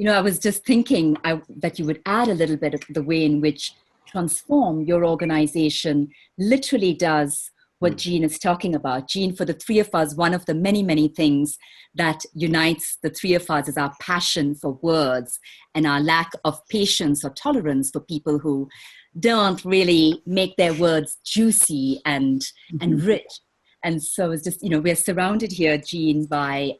I was just thinking that you would add a little bit of the way in which Transform, your organization, literally does what Jean is talking about. Jean, for the three of us, one of the many, many things that unites the three of us is our passion for words and our lack of patience or tolerance for people who don't really make their words juicy and rich. And so it's just, we're surrounded here, Jean, by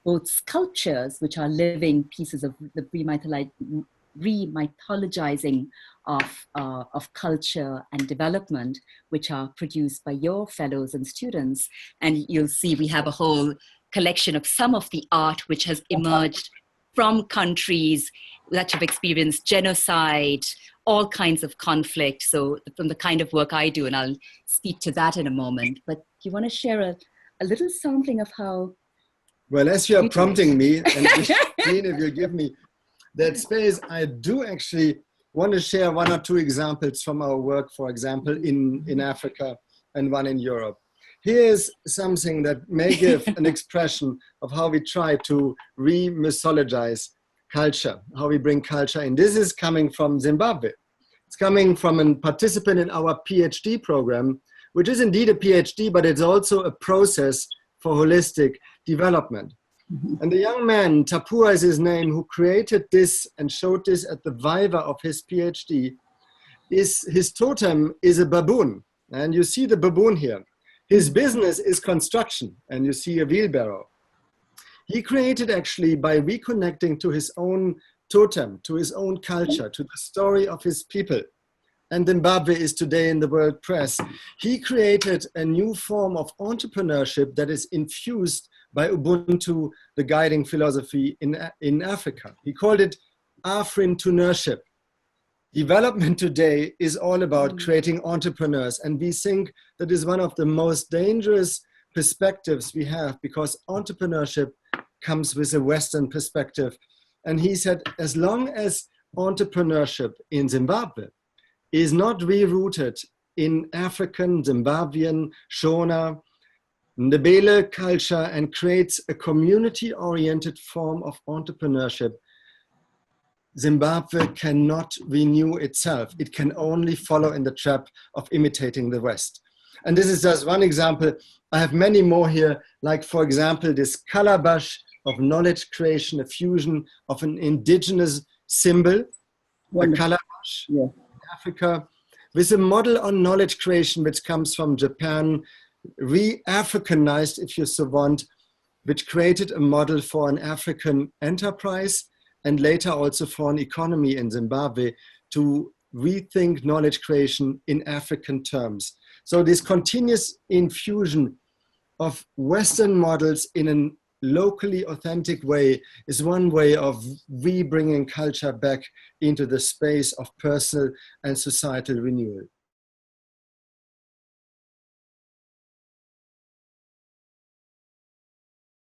both sculptures, which are living pieces of the remythologizing of culture and development, which are produced by your fellows and students. And you'll see we have a whole collection of some of the art which has emerged from countries that have experienced genocide, all kinds of conflict. So from the kind of work I do, and I'll speak to that in a moment. But do you want to share a little sampling of how? Well, as you are prompting me, and Jean, if you give me that space, I do actually want to share one or two examples from our work, for example, in Africa and one in Europe. Here's something that may give an expression of how we try to re-mythologize culture, how we bring culture in. This is coming from Zimbabwe. It's coming from a participant in our PhD program, which is indeed a PhD, but it's also a process for holistic development. And the young man, Tapua is his name, who created this and showed this at the viva of his PhD, his totem is a baboon. And you see the baboon here. His business is construction, and you see a wheelbarrow. He created actually by reconnecting to his own totem, to his own culture, to the story of his people. And Zimbabwe is today in the world press. He created a new form of entrepreneurship that is infused by Ubuntu, the guiding philosophy in Africa. He called it Afrinpreneurship. Development today is all about creating entrepreneurs, and we think that is one of the most dangerous perspectives we have, because entrepreneurship comes with a Western perspective. And he said, as long as entrepreneurship in Zimbabwe is not rerouted in African, Zimbabwean, Shona, Ndebele culture and creates a community-oriented form of entrepreneurship, Zimbabwe cannot renew itself. It can only follow in the trap of imitating the West. And this is just one example. I have many more here, like, for example, this calabash of knowledge creation, a fusion of an indigenous symbol, the calabash in Africa, with a model on knowledge creation, which comes from Japan, re-Africanized, if you so want, which created a model for an African enterprise and later also for an economy in Zimbabwe to rethink knowledge creation in African terms. So this continuous infusion of Western models in a locally authentic way is one way of re-bringing culture back into the space of personal and societal renewal.